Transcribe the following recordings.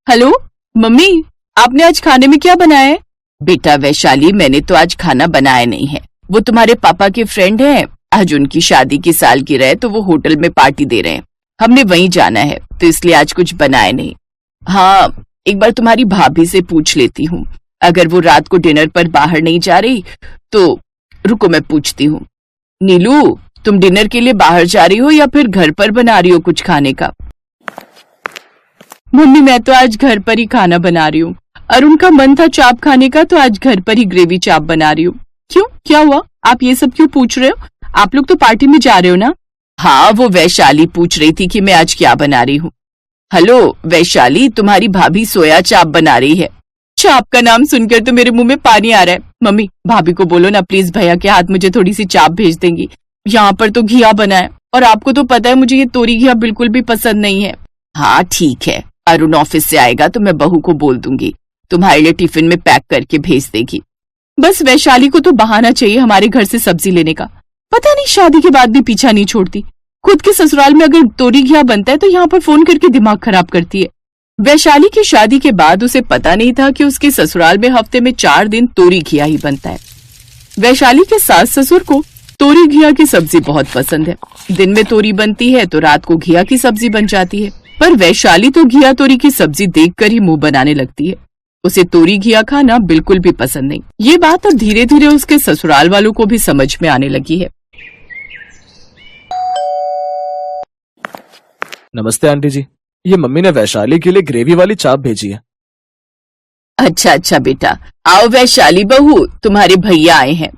Hello mummy, आपने आज खाने में क्या बनाया है? बेटा वैशाली, मैंने तो आज खाना बनाया नहीं है। वो तुम्हारे पापा के फ्रेंड हैं, आज उनकी शादी की सालगिरह है तो वो होटल में पार्टी दे रहे हैं। हमने वहीं जाना है तो इसलिए आज कुछ बनाया नहीं। हाँ, एक बार तुम्हारी भाभी से पूछ लेती हूँ, अगर वो रात को डिनर पर बाहर नहीं जा रही तो रुको मैं पूछती हूँ। नीलू, तुम डिनर के लिए बाहर जा रही हो या फिर घर पर बना रही हो कुछ खाने का? मम्मी, मैं तो आज घर पर ही खाना बना रही हूँ। अरुण का मन था चाप खाने का तो आज घर पर ही ग्रेवी चाप बना रही हूँ। क्यों, क्या हुआ? आप ये सब क्यों पूछ रहे हो? आप लोग तो पार्टी में जा रहे हो ना? हाँ, वो वैशाली पूछ रही थी कि मैं आज क्या बना रही हूँ। हेलो वैशाली, तुम्हारी भाभी सोया चाप बना रही है। चाप का नाम सुनकर तो मेरे मुंह में पानी आ रहा है। मम्मी, भाभी को बोलो ना प्लीज भैया के हाथ मुझे थोड़ी सी चाप भेज देंगी। यहाँ पर तो घिया बना है और आपको तो पता है मुझे ये तोरी घिया बिल्कुल भी पसंद नहीं है। हाँ ठीक है, अरुण ऑफिस से आएगा तो मैं बहू को बोल दूंगी, तुम्हारे लिए टिफिन में पैक करके भेज देगी। बस वैशाली को तो बहाना चाहिए हमारे घर से सब्जी लेने का। पता नहीं शादी के बाद भी पीछा नहीं छोड़ती। खुद के ससुराल में अगर तोरी घिया बनता है तो यहाँ पर फोन करके दिमाग खराब करती है। वैशाली की शादी के बाद उसे पता नहीं था कि उसके ससुराल में हफ्ते में 4 दिन तोरी घिया ही बनता है। वैशाली के सास ससुर को तोरी घिया की सब्जी बहुत पसंद है। दिन में तोरी बनती है तो रात को घिया की सब्जी बन जाती है, पर वैशाली तो घिया तोरी की सब्जी देखकर ही मुंह बनाने लगती है। उसे तोरी घिया खाना बिल्कुल भी पसंद नहीं। ये बात अब धीरे धीरे उसके ससुराल वालों को भी समझ में आने लगी है। नमस्ते आंटी जी, ये मम्मी ने वैशाली के लिए ग्रेवी वाली चाप भेजी है। अच्छा बेटा, आओ वैशाली बहू, तुम्हारे भैया आए हैं।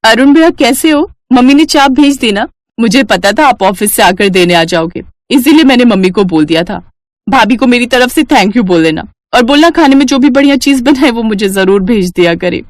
अरुण भैया कैसे हो? मम्मी ने चाप भेज दी ना? मुझे पता था आप ऑफिस से आकर देने आ जाओगे, इसीलिए मैंने मम्मी को बोल दिया था। भाभी को मेरी तरफ से थैंक यू बोल देना और बोलना खाने में जो भी बढ़िया चीज बनाए वो मुझे जरूर भेज दिया करे।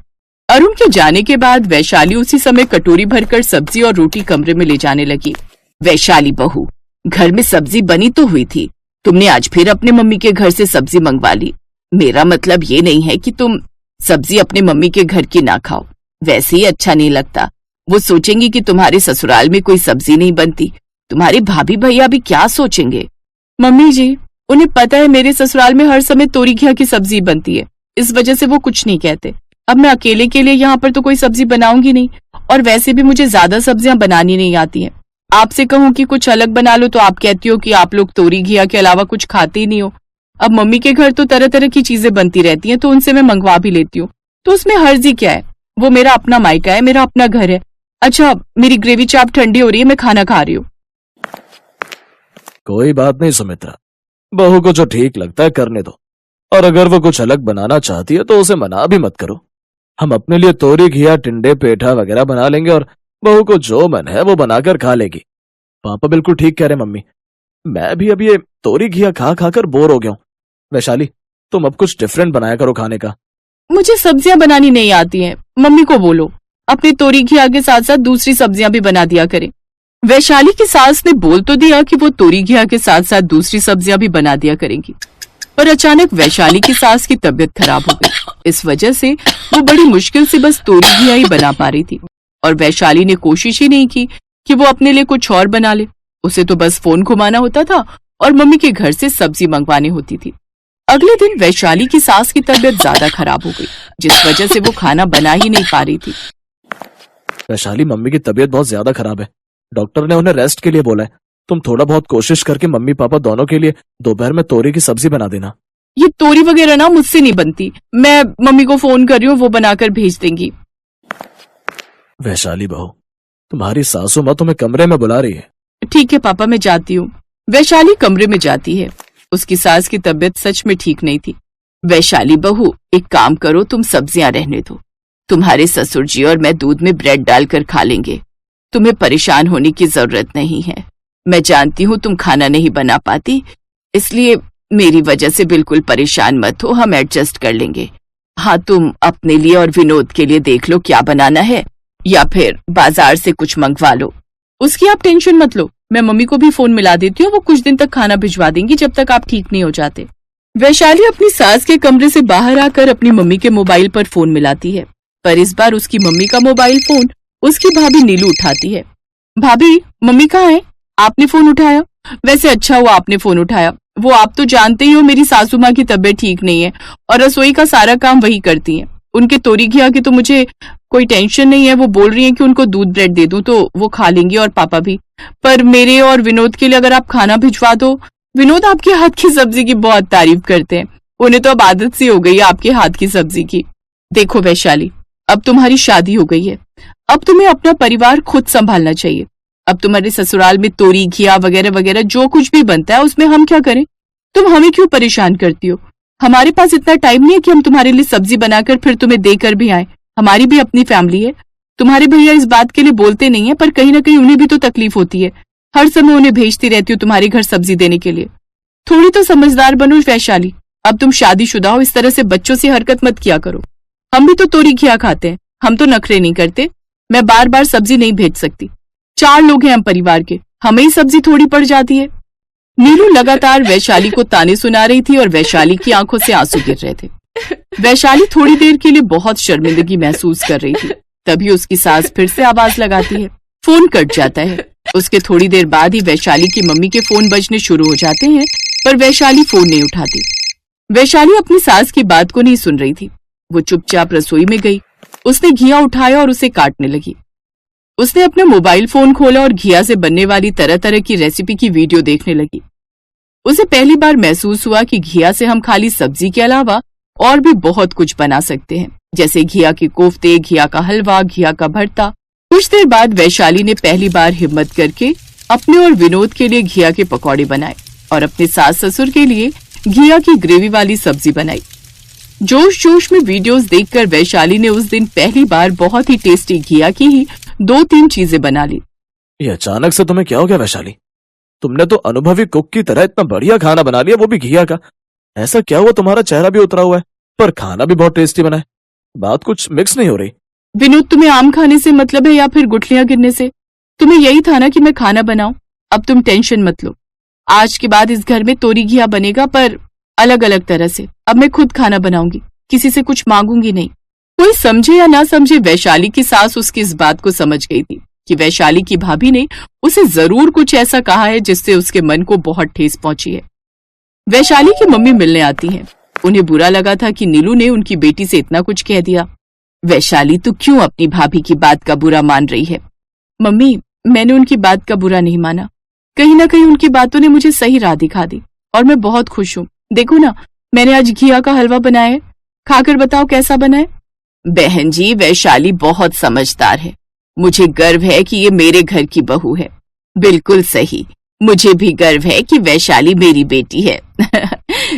अरुण के जाने के बाद वैशाली उसी समय कटोरी भरकर सब्जी और रोटी कमरे में ले जाने लगी। वैशाली बहू, घर में सब्जी बनी तो हुई थी, तुमने आज फिर अपने मम्मी के घर से सब्जी मंगवा ली। मेरा मतलब ये नहीं है कि तुम सब्जी अपने मम्मी के घर की ना खाओ, वैसे ही अच्छा नहीं लगता। वो सोचेंगी कि तुम्हारे ससुराल में कोई सब्जी नहीं बनती, तुम्हारे भाभी भैया भी क्या सोचेंगे? मम्मी जी, उन्हें पता है मेरे ससुराल में हर समय तोरी घिया की सब्जी बनती है, इस वजह से वो कुछ नहीं कहते। अब मैं अकेले के लिए यहाँ पर तो कोई सब्जी बनाऊंगी नहीं, और वैसे भी मुझे ज्यादा सब्जियां बनानी नहीं आती हैं। आपसे कहूँ कि कुछ अलग बना लो तो आप कहती हो कि आप लोग तोरी घिया के अलावा कुछ खाते ही नहीं हो। अब मम्मी के घर तो तरह तरह की चीजें बनती रहती हैं तो उनसे मैं मंगवा भी लेती हूँ, तो उसमें हर्जी क्या है? वो मेरा अपना मायका है, मेरा अपना घर है। अच्छा, मेरी ग्रेवी चाप ठंडी हो रही है, मैं खाना खा रही हूँ। कोई बात नहीं सुमित्रा, बहू को जो ठीक लगता है करने दो, और अगर वो कुछ अलग बनाना चाहती है तो उसे मना भी मत करो। हम अपने लिए तोरी घिया, टिंडे, पेठा वगैरह बना लेंगे और बहू को जो मन है वो बनाकर खा लेगी। पापा बिल्कुल ठीक कह रहे मम्मी, मैं भी अब ये तोरी घिया खा खाकर बोर हो गया हूँ। वैशाली, तुम अब कुछ डिफरेंट बनाया करो खाने का। मुझे सब्जियां बनानी नहीं आती हैं, मम्मी को बोलो अपनी तोरी घिया के साथ साथ दूसरी सब्जियां भी बना दिया करे। वैशाली की सास ने बोल तो दिया कि वो तोरी घिया के साथ साथ दूसरी सब्जियां भी बना दिया करेंगी, पर अचानक वैशाली की सास की तबीयत खराब हो गई। इस वजह से वो बड़ी मुश्किल से बस तोरी घिया ही बना पा रही थी, और वैशाली ने कोशिश ही नहीं की कि वो अपने लिए कुछ और बना ले। उसे तो बस फोन घुमाना होता था और मम्मी के घर से सब्जी मंगवानी होती थी। अगले दिन वैशाली की सास की तबीयत ज्यादा खराब हो गई, जिस वजह से वो खाना बना ही नहीं पा रही थी। वैशाली, मम्मी की तबीयत बहुत ज्यादा खराब है, डॉक्टर ने उन्हें रेस्ट के लिए बोला है। तुम थोड़ा बहुत कोशिश करके मम्मी पापा दोनों के लिए दोपहर में तोरी की सब्जी बना देना। ये तोरी वगैरह ना मुझसे नहीं बनती, मैं मम्मी को फोन कर रही हूँ, वो बनाकर भेज देंगी। वैशाली बहू, तुम्हारी सासू माँ तुम्हें कमरे में बुला रही है। ठीक है पापा, मैं जाती हूँ। वैशाली कमरे में जाती है। उसकी सास की तबीयत सच में ठीक नहीं थी। वैशाली बहू, एक काम करो, तुम सब्जियां रहने दो, तुम्हारे ससुर जी और मैं दूध में ब्रेड डालकर खा लेंगे। तुम्हें परेशान होने की जरूरत नहीं है। मैं जानती हूँ तुम खाना नहीं बना पाती, इसलिए मेरी वजह से बिल्कुल परेशान मत हो, हम एडजस्ट कर लेंगे। हाँ, तुम अपने लिए और विनोद के लिए देख लो क्या बनाना है, या फिर बाजार से कुछ मंगवा लो। उसकी आप टेंशन मत लो, मैं मम्मी को भी फोन मिला देती हूँ, वो कुछ दिन तक खाना भिजवा देंगी जब तक आप ठीक नहीं हो जाते। वैशाली अपनी सास के कमरे से बाहर आकर अपनी मम्मी के मोबाइल पर फोन मिलाती है, पर इस बार उसकी मम्मी का मोबाइल फोन उसकी भाभी नीलू उठाती है। भाभी, मम्मी कहाँ है? आपने फोन उठाया? वैसे अच्छा हुआ आपने फोन उठाया, वो आप तो जानते ही हो, मेरी सासू माँ की तबीयत ठीक नहीं है और रसोई का सारा काम वही करती हैं। उनके तोरी घिया की तो मुझे कोई टेंशन नहीं है। वो बोल रही हैं कि उनको दूध ब्रेड दे दूं तो वो खा लेंगी और पापा भी। पर मेरे और विनोद के लिए अगर आप खाना भिजवा दो। विनोद आपके हाथ की सब्जी की बहुत तारीफ करते हैं, उन्हें तो अब आदत सी हो गई है आपके हाथ की सब्जी की। देखो वैशाली, अब तुम्हारी शादी हो गई है, अब तुम्हें अपना परिवार खुद संभालना चाहिए। अब तुम्हारे ससुराल में तोरी घिया वगैरह वगैरह जो कुछ भी बनता है उसमें हम क्या करें? तुम हमें क्यों परेशान करती हो? हमारे पास इतना टाइम नहीं है कि हम तुम्हारे लिए सब्जी बनाकर फिर तुम्हें देकर भी आए। हमारी भी अपनी फैमिली है। तुम्हारे भैया इस बात के लिए बोलते नहीं है, पर कहीं ना कहीं उन्हें भी तो तकलीफ होती है। हर समय उन्हें भेजती रहती हो तुम्हारे घर सब्जी देने के लिए। थोड़ी तो समझदार बनो वैशाली। अब तुम शादीशुदा हो, इस तरह से बच्चों से हरकत मत किया करो। हम भी तो तोरी घिया खाते हैं, हम तो नखरे नहीं करते। मैं बार बार सब्जी नहीं भेज सकती। 4 लोग हैं हम परिवार के, हमें ही सब्जी थोड़ी पड़ जाती है। नीलू लगातार वैशाली को ताने सुना रही थी और वैशाली की आंखों से आंसू गिर रहे थे। वैशाली थोड़ी देर के लिए बहुत शर्मिंदगी महसूस कर रही थी। तभी उसकी सास फिर से आवाज लगाती है। फोन कट जाता है। उसके थोड़ी देर बाद ही वैशाली की मम्मी के फोन बजने शुरू हो जाते हैं, पर वैशाली फोन नहीं उठाती। वैशाली अपनी सास की बात को नहीं सुन रही थी। वो चुपचाप रसोई में गई। उसने घिया उठाया और उसे काटने लगी। उसने अपना मोबाइल फोन खोला और घिया से बनने वाली तरह तरह की रेसिपी की वीडियो देखने लगी। उसे पहली बार महसूस हुआ कि घिया से हम खाली सब्जी के अलावा और भी बहुत कुछ बना सकते हैं, जैसे घिया के कोफ्ते, घिया का हलवा, घिया का भरता। कुछ देर बाद वैशाली ने पहली बार हिम्मत करके अपने और विनोद के लिए घिया के पकौड़े बनाए और अपने सास ससुर के लिए घिया की ग्रेवी वाली सब्जी बनाई। जोश जोश में वीडियोस देखकर वैशाली ने उस दिन पहली बार बहुत ही टेस्टी घिया की ही 2-3 चीजें बना ली। ये अचानक से तुम्हें क्या हो गया वैशाली? तुमने तो अनुभवी कुक की तरह इतना बढ़िया खाना बना लिया, वो भी घिया का। ऐसा क्या हुआ तुम्हारा चेहरा भी उतरा हुआ है, पर खाना भी बहुत टेस्टी बना है। बात कुछ मिक्स नहीं हो रही। विनोद, तुम्हें आम खाने से मतलब है या फिर गुठलियां गिरने से? तुम्हें यही था ना कि मैं खाना बनाऊं। अब तुम टेंशन मत लो। आज के बाद इस घर में तोरी घिया बनेगा, पर अलग अलग तरह से। अब मैं खुद खाना बनाऊंगी, किसी से कुछ मांगूंगी नहीं। कोई समझे या ना समझे, वैशाली की सास उसकी इस बात को समझ गई थी कि वैशाली की भाभी ने उसे जरूर कुछ ऐसा कहा है जिससे उसके मन को बहुत ठेस पहुंची है। वैशाली की मम्मी मिलने आती हैं। उन्हें बुरा लगा था कि नीलू ने उनकी बेटी से इतना कुछ कह दिया। वैशाली, तू क्यों अपनी भाभी की बात का बुरा मान रही है? मम्मी, मैंने उनकी बात का बुरा नहीं माना। कहीं ना कहीं उनकी बातों ने मुझे सही राह दिखा दी और मैं बहुत खुश हूँ। देखो ना, मैंने आज घिया का हलवा बनाया है, खाकर बताओ कैसा बना है। बहन जी, वैशाली बहुत समझदार है। मुझे गर्व है कि ये मेरे घर की बहू है। बिल्कुल सही, मुझे भी गर्व है कि वैशाली मेरी बेटी है।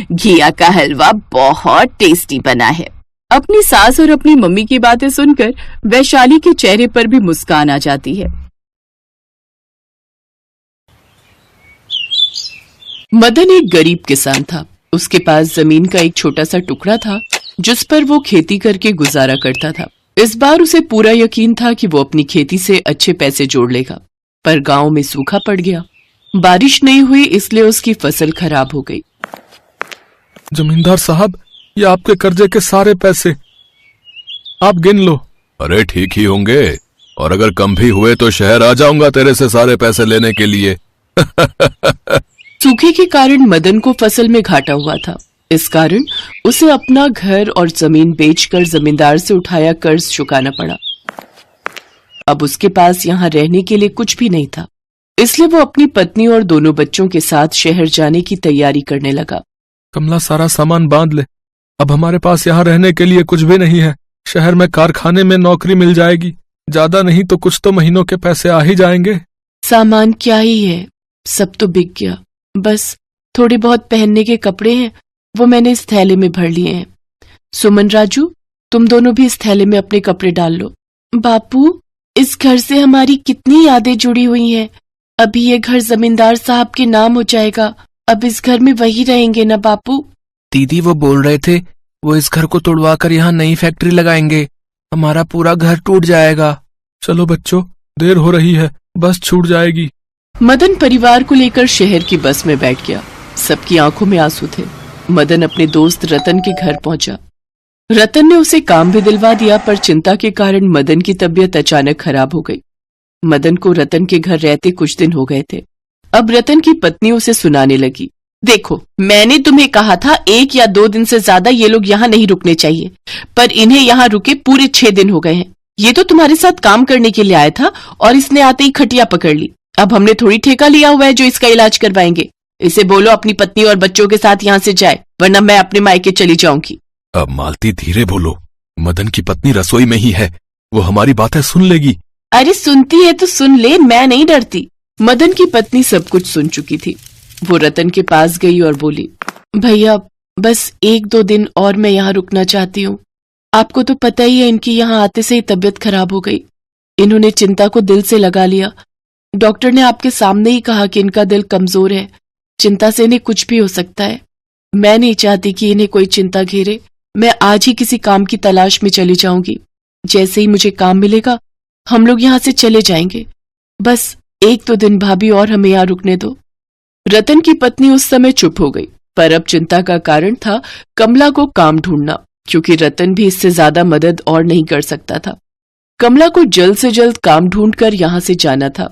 घिया का हलवा बहुत टेस्टी बना है। अपनी सास और अपनी मम्मी की बातें सुनकर वैशाली के चेहरे पर भी मुस्कान आ जाती है। मदन एक गरीब किसान था। उसके पास जमीन का एक छोटा सा टुकड़ा था जिस पर वो खेती करके गुजारा करता था। इस बार उसे पूरा यकीन था कि वो अपनी खेती से अच्छे पैसे जोड़ लेगा, पर गांव में सूखा पड़ गया। बारिश नहीं हुई, इसलिए उसकी फसल खराब हो गई। जमींदार साहब, ये आपके कर्जे के सारे पैसे, आप गिन लो। अरे ठीक ही होंगे, और अगर कम भी हुए तो शहर आ जाऊंगा तेरे से सारे पैसे लेने के लिए। सूखे के कारण मदन को फसल में घाटा हुआ था। इस कारण उसे अपना घर और जमीन बेचकर जमींदार से उठाया कर्ज चुकाना पड़ा। अब उसके पास यहाँ रहने के लिए कुछ भी नहीं था, इसलिए वो अपनी पत्नी और दोनों बच्चों के साथ शहर जाने की तैयारी करने लगा। कमला, सारा सामान बांध ले। अब हमारे पास यहाँ रहने के लिए कुछ भी नहीं है। शहर में कारखाने में नौकरी मिल जाएगी, ज्यादा नहीं तो कुछ तो महीनों के पैसे आ ही जाएंगे। सामान क्या ही है, सब तो बिक गया। बस थोड़े बहुत पहनने के कपड़े हैं, वो मैंने इस थैले में भर लिए हैं। सुमन, राजू, तुम दोनों भी इस थैले में अपने कपड़े डाल लो। बापू, इस घर से हमारी कितनी यादें जुड़ी हुई हैं। अभी ये घर जमींदार साहब के नाम हो जाएगा। अब इस घर में वही रहेंगे ना बापू? दीदी, वो बोल रहे थे वो इस घर को तोड़वा कर यहाँ नई फैक्ट्री लगाएंगे। हमारा पूरा घर टूट जाएगा। चलो बच्चों, देर हो रही है, बस छूट जाएगी। मदन परिवार को लेकर शहर की बस में बैठ गया। सबकी आंखों में आंसू थे। मदन अपने दोस्त रतन के घर पहुंचा। रतन ने उसे काम भी दिलवा दिया, पर चिंता के कारण मदन की तबीयत अचानक खराब हो गई। मदन को रतन के घर रहते कुछ दिन हो गए थे। अब रतन की पत्नी उसे सुनाने लगी देखो, मैंने तुम्हें कहा था 1 या 2 दिन से ज्यादा ये लोग यहाँ नहीं रुकने चाहिए, पर इन्हें यहाँ रुके पूरे 6 दिन हो गए हैं। ये तो तुम्हारे साथ काम करने के लिए आया था और इसने आते ही खटिया पकड़ ली। अब हमने थोड़ी ठेका लिया हुआ है जो इसका इलाज करवाएंगे। इसे बोलो अपनी पत्नी और बच्चों के साथ यहाँ से जाए, वरना मैं अपने मायके चली जाऊंगी। अब मालती धीरे बोलो, मदन की पत्नी रसोई में ही है, वो हमारी बातें सुन लेगी। अरे सुनती है तो सुन ले, मैं नहीं डरती। मदन की पत्नी सब कुछ सुन चुकी थी। वो रतन के पास गई और बोली, भैया बस 1-2 दिन और मैं यहाँ रुकना चाहती हूँ। आपको तो पता ही है इनकी यहाँ आते से ही तबीयत खराब हो गई। इन्होंने चिंता को दिल से लगा लिया। डॉक्टर ने आपके सामने ही कहा कि इनका दिल कमजोर है, चिंता से इन्हें कुछ भी हो सकता है। मैं नहीं चाहती कि इन्हें कोई चिंता घेरे। मैं आज ही किसी काम की तलाश में चली जाऊंगी। जैसे ही मुझे काम मिलेगा हम लोग यहाँ से चले जाएंगे। बस 1-2 दिन भाभी और हमें यहाँ रुकने दो। रतन की पत्नी उस समय चुप हो गई, पर अब चिंता का कारण था कमला को काम ढूंढना, क्योंकि रतन भी इससे ज्यादा मदद और नहीं कर सकता था। कमला को जल्द से जल्द काम ढूंढकर यहाँ से जाना था।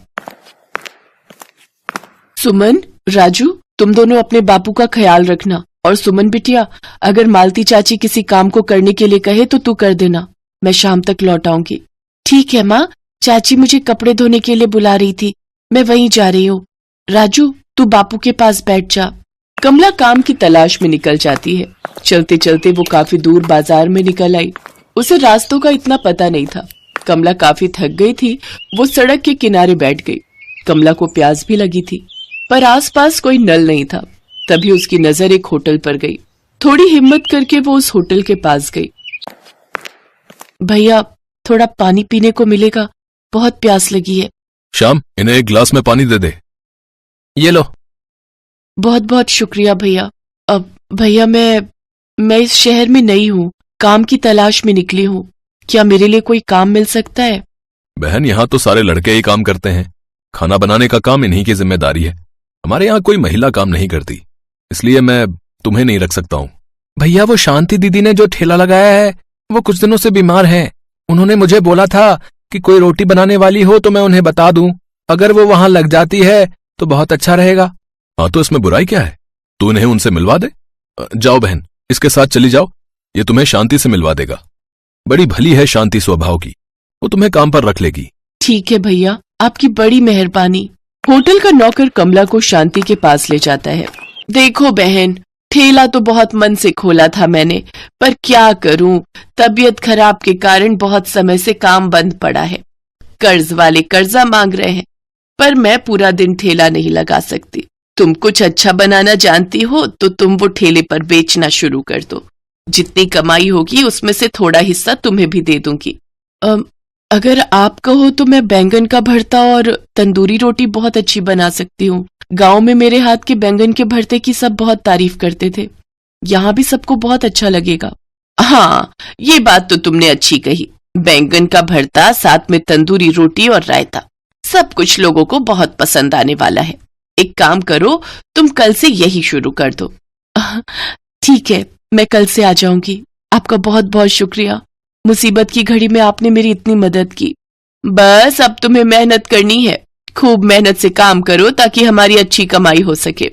सुमन, राजू, तुम दोनों अपने बापू का ख्याल रखना। और सुमन बिटिया, अगर मालती चाची किसी काम को करने के लिए कहे तो तू कर देना। मैं शाम तक लौट आऊंगी। ठीक है माँ, चाची मुझे कपड़े धोने के लिए बुला रही थी, मैं वहीं जा रही हूँ। राजू, तू बापू के पास बैठ जा। कमला काम की तलाश में निकल जाती है। चलते चलते वो काफी दूर बाजार में निकल आई। उसे रास्तों का इतना पता नहीं था। कमला काफी थक गई थी। वो सड़क के किनारे बैठ गई। कमला को प्यास भी लगी थी, पर आसपास कोई नल नहीं था। तभी उसकी नजर एक होटल पर गई। थोड़ी हिम्मत करके वो उस होटल के पास गई। भैया, थोड़ा पानी पीने को मिलेगा? बहुत प्यास लगी है। श्याम, इन्हें एक गिलास में पानी दे दे। ये लो। बहुत बहुत शुक्रिया भैया। अब भैया, मैं इस शहर में नई हूँ, काम की तलाश में निकली हूँ। क्या मेरे लिए कोई काम मिल सकता है? बहन, यहाँ तो सारे लड़के ही काम करते हैं। खाना बनाने का काम इन्हीं की जिम्मेदारी है। हमारे यहाँ कोई महिला काम नहीं करती, इसलिए मैं तुम्हें नहीं रख सकता हूँ। भैया, वो शांति दीदी ने जो ठेला लगाया है वो कुछ दिनों से बीमार हैं। उन्होंने मुझे बोला था कि कोई रोटी बनाने वाली हो तो मैं उन्हें बता दूं। अगर वो वहां लग जाती है तो बहुत अच्छा रहेगा। हाँ, तो इसमें बुराई क्या है? तू इन्हें उनसे मिलवा दे। जाओ बहन, इसके साथ चली जाओ, ये तुम्हें शांति से मिलवा देगा। बड़ी भली है शांति स्वभाव की, वो तुम्हें काम पर रख लेगी। ठीक है भैया, आपकी बड़ी मेहरबानी। होटल का नौकर कमला को शांति के पास ले जाता है। देखो बहन, ठेला तो बहुत मन से खोला था मैंने, पर क्या करूं, तबीयत खराब के कारण बहुत समय से काम बंद पड़ा है। कर्ज वाले कर्जा मांग रहे हैं, पर मैं पूरा दिन ठेला नहीं लगा सकती। तुम कुछ अच्छा बनाना जानती हो तो तुम वो ठेले पर बेचना शुरू कर दो। जितनी कमाई होगी उसमें से थोड़ा हिस्सा तुम्हें भी दे दूंगी। अगर आप कहो तो मैं बैंगन का भरता और तंदूरी रोटी बहुत अच्छी बना सकती हूँ। गांव में मेरे हाथ के बैंगन के भरते की सब बहुत तारीफ करते थे। यहाँ भी सबको बहुत अच्छा लगेगा। हाँ, ये बात तो तुमने अच्छी कही। बैंगन का भरता साथ में तंदूरी रोटी और रायता, सब कुछ लोगों को बहुत पसंद आने वाला है। एक काम करो, तुम कल से यही शुरू कर दो। ठीक है, मैं कल से आ जाऊंगी। आपका बहुत बहुत शुक्रिया। मुसीबत की घड़ी में आपने मेरी इतनी मदद की। बस अब तुम्हें मेहनत करनी है। खूब मेहनत से काम करो ताकि हमारी अच्छी कमाई हो सके।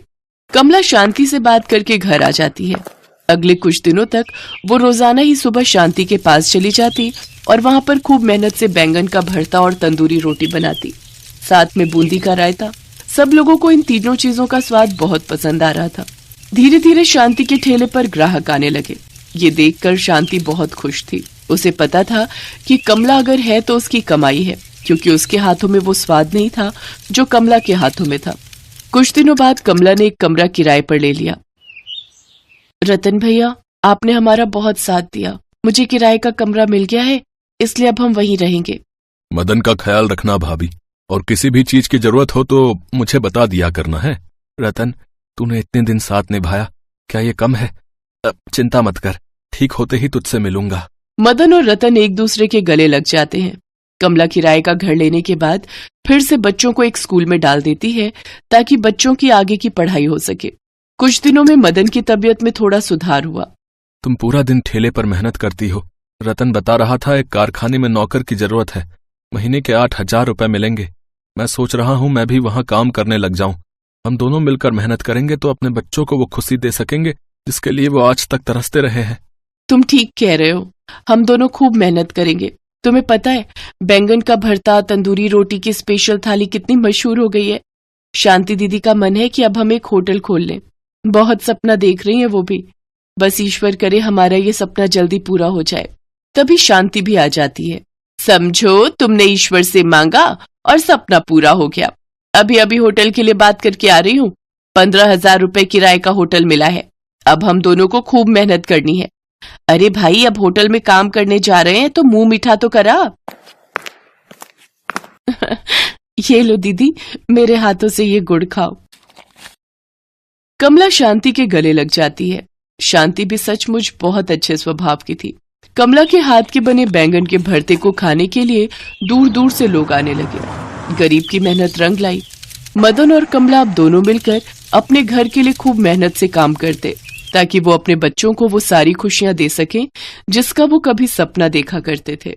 कमला शांति से बात करके घर आ जाती है। अगले कुछ दिनों तक वो रोजाना ही सुबह शांति के पास चली जाती और वहां पर खूब मेहनत से बैंगन का भरता और तंदूरी रोटी बनाती, साथ में बूंदी का रायता। सब लोगों को इन तीनों चीजों का स्वाद बहुत पसंद आ रहा था। धीरे धीरे शांति के ठेले पर ग्राहक आने लगे। ये देखकर शांति बहुत खुश थी। उसे पता था कि कमला अगर है तो उसकी कमाई है, क्योंकि उसके हाथों में वो स्वाद नहीं था जो कमला के हाथों में था। कुछ दिनों बाद कमला ने एक कमरा किराए पर ले लिया। रतन भैया, आपने हमारा बहुत साथ दिया। मुझे किराए का कमरा मिल गया है, इसलिए अब हम वहीं रहेंगे। मदन का ख्याल रखना भाभी, और किसी भी चीज की जरूरत हो तो मुझे बता दिया करना है। रतन, तूने इतने दिन साथ निभाया, क्या ये कम है? चिंता मत कर, ठीक होते ही तुझसे मिलूंगा। मदन और रतन एक दूसरे के गले लग जाते हैं। कमला किराए का घर लेने के बाद फिर से बच्चों को एक स्कूल में डाल देती है ताकि बच्चों की आगे की पढ़ाई हो सके। कुछ दिनों में मदन की तबीयत में थोड़ा सुधार हुआ। तुम पूरा दिन ठेले पर मेहनत करती हो। रतन बता रहा था एक कारखाने में नौकर की जरूरत है, महीने के 8,000 रुपए मिलेंगे। मैं सोच रहा हूं मैं भी वहां काम करने लग जाऊं। हम दोनों मिलकर मेहनत करेंगे तो अपने बच्चों को वो खुशी दे सकेंगे जिसके लिए वो आज तक तरसते रहे हैं। तुम ठीक कह रहे हो, हम दोनों खूब मेहनत करेंगे। तुम्हें पता है बैंगन का भरता, तंदूरी रोटी की स्पेशल थाली कितनी मशहूर हो गई है। शांति दीदी का मन है कि अब हम एक होटल खोल लें। बहुत सपना देख रही है वो भी। बस ईश्वर करे हमारा ये सपना जल्दी पूरा हो जाए। तभी शांति भी आ जाती है। समझो तुमने ईश्वर से मांगा और सपना पूरा हो गया। अभी अभी होटल के लिए बात करके आ रही हूँ। 15,000 रुपए किराए का होटल मिला है। अब हम दोनों को खूब मेहनत करनी है। अरे भाई, अब होटल में काम करने जा रहे हैं तो मुंह मीठा तो करा। ये लो दीदी, मेरे हाथों से ये गुड़ खाओ। कमला शांति के गले लग जाती है। शांति भी सचमुच बहुत अच्छे स्वभाव की थी। कमला के हाथ के बने बैंगन के भरते को खाने के लिए दूर दूर से लोग आने लगे। गरीब की मेहनत रंग लाई। मदन और कमला अब दोनों मिलकर अपने घर के लिए खूब मेहनत से काम करते ताकि वो अपने बच्चों को वो सारी खुशियां दे सकें जिसका वो कभी सपना देखा करते थे।